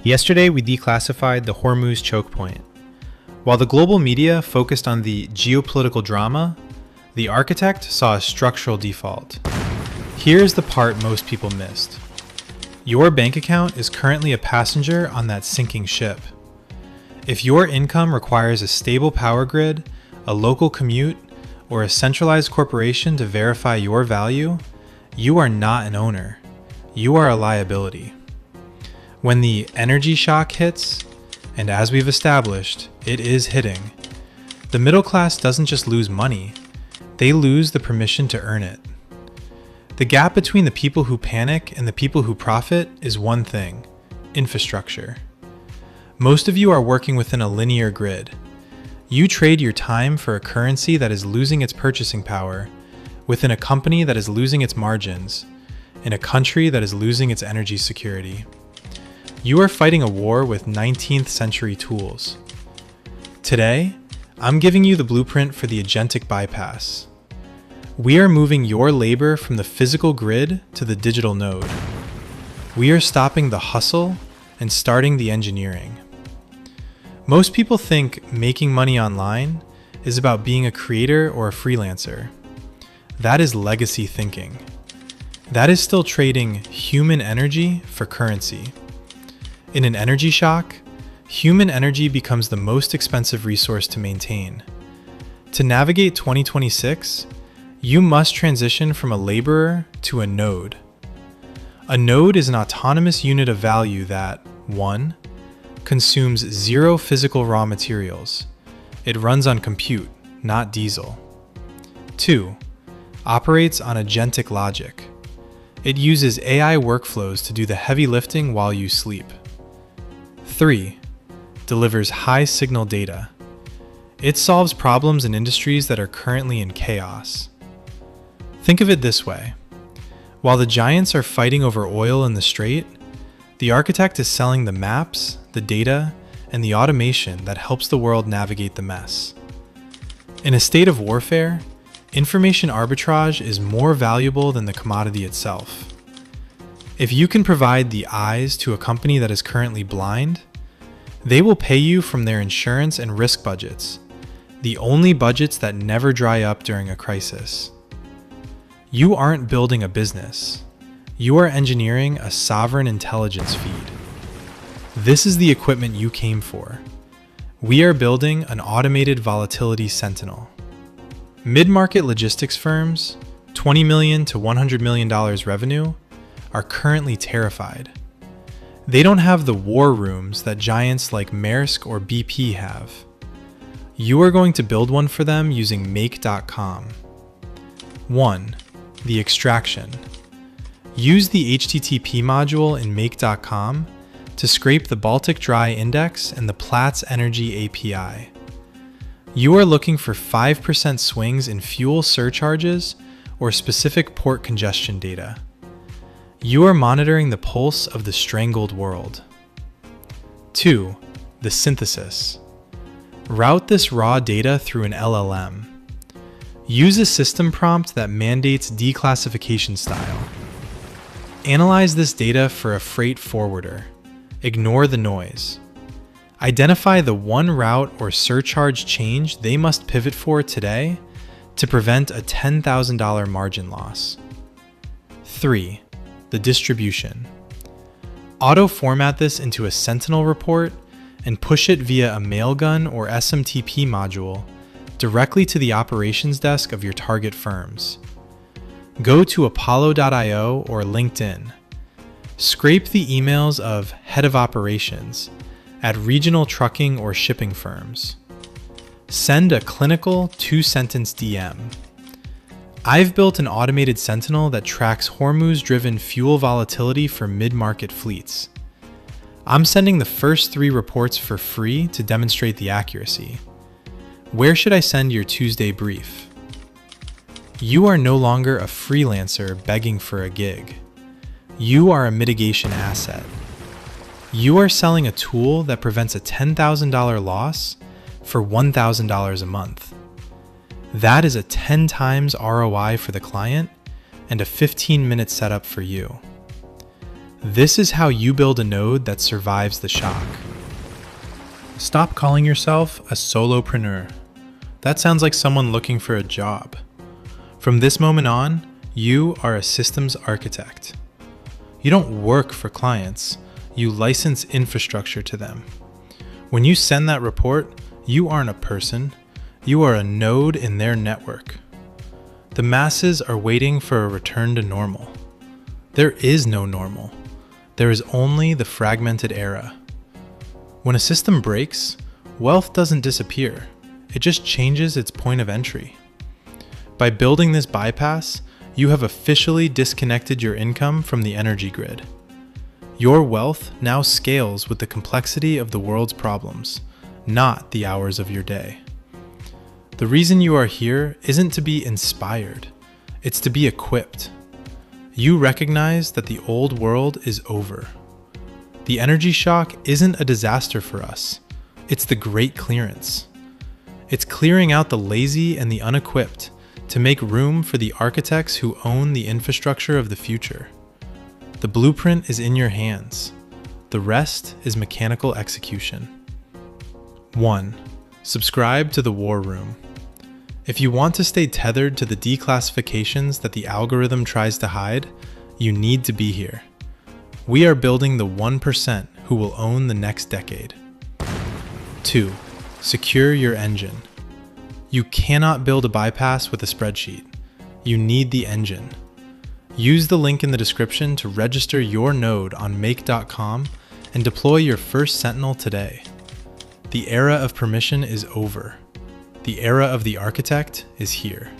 Yesterday, we declassified the Hormuz choke point. While the global media focused on the geopolitical drama, the architect saw a structural default. Here's the part most people missed. Your bank account is currently a passenger on that sinking ship. If your income requires a stable power grid, a local commute, or a centralized corporation to verify your value, you are not an owner. You are a liability. When the energy shock hits, and as we've established, it is hitting, the middle class doesn't just lose money, they lose the permission to earn it. The gap between the people who panic and the people who profit is one thing: infrastructure. Most of you are working within a linear grid. You trade your time for a currency that is losing its purchasing power, within a company that is losing its margins, in a country that is losing its energy security. You are fighting a war with 19th century tools. Today, I'm giving you the blueprint for the agentic bypass. We are moving your labor from the physical grid to the digital node. We are stopping the hustle and starting the engineering. Most people think making money online is about being a creator or a freelancer. That is legacy thinking. That is still trading human energy for currency. In an energy shock, human energy becomes the most expensive resource to maintain. To navigate 2026, you must transition from a laborer to a node. A node is an autonomous unit of value that, 1, consumes 0 physical raw materials. It runs on compute, not diesel. 2, operates on agentic logic. It uses AI workflows to do the heavy lifting while you sleep. 3, delivers high signal data. It solves problems in industries that are currently in chaos. Think of it this way. While the giants are fighting over oil in the strait, the architect is selling the maps, the data, and the automation that helps the world navigate the mess. In a state of warfare, information arbitrage is more valuable than the commodity itself. If you can provide the eyes to a company that is currently blind, they will pay you from their insurance and risk budgets, the only budgets that never dry up during a crisis. You aren't building a business. You are engineering a sovereign intelligence feed. This is the equipment you came for. We are building an automated volatility Sentinel. Mid-market logistics firms, $20 million to $100 million revenue, are currently terrified. They don't have the war rooms that giants like Maersk or BP have. You are going to build one for them using make.com. 1. The extraction. Use the HTTP module in make.com to scrape the Baltic Dry Index and the Platts Energy API. You are looking for 5% swings in fuel surcharges or specific port congestion data. You are monitoring the pulse of the strangled world. 2. The synthesis. Route this raw data through an LLM. Use a system prompt that mandates declassification style. Analyze this data for a freight forwarder. Ignore the noise. Identify the one route or surcharge change they must pivot for today to prevent a $10,000 margin loss. 3. The distribution. Auto-format this into a Sentinel report and push it via a mailgun or SMTP module directly to the operations desk of your target firms. Go to apollo.io or LinkedIn. Scrape the emails of head of operations at regional trucking or shipping firms. Send a clinical 2-sentence DM. I've built an automated Sentinel that tracks Hormuz-driven fuel volatility for mid-market fleets. I'm sending the first 3 reports for free to demonstrate the accuracy. Where should I send your Tuesday brief? You are no longer a freelancer begging for a gig. You are a mitigation asset. You are selling a tool that prevents a $10,000 loss for $1,000 a month. That is a 10 times ROI for the client and a 15-minute setup for you. This is how you build a node that survives the shock. Stop calling yourself a solopreneur. That sounds like someone looking for a job. From this moment on, you are a systems architect. You don't work for clients, you license infrastructure to them. When you send that report, you aren't a person, you are a node in their network. The masses are waiting for a return to normal. There is no normal. There is only the fragmented era. When a system breaks, wealth doesn't disappear. It just changes its point of entry. By building this bypass, you have officially disconnected your income from the energy grid. Your wealth now scales with the complexity of the world's problems, not the hours of your day. The reason you are here isn't to be inspired, it's to be equipped. You recognize that the old world is over. The energy shock isn't a disaster for us, it's the great clearance. It's clearing out the lazy and the unequipped to make room for the architects who own the infrastructure of the future. The blueprint is in your hands. The rest is mechanical execution. 1. Subscribe to the War Room. If you want to stay tethered to the declassifications that the algorithm tries to hide, you need to be here. We are building the 1% who will own the next decade. 2. Secure your engine. You cannot build a bypass with a spreadsheet. You need the engine. Use the link in the description to register your node on make.com and deploy your first Sentinel today. The era of permission is over. The era of the architect is here.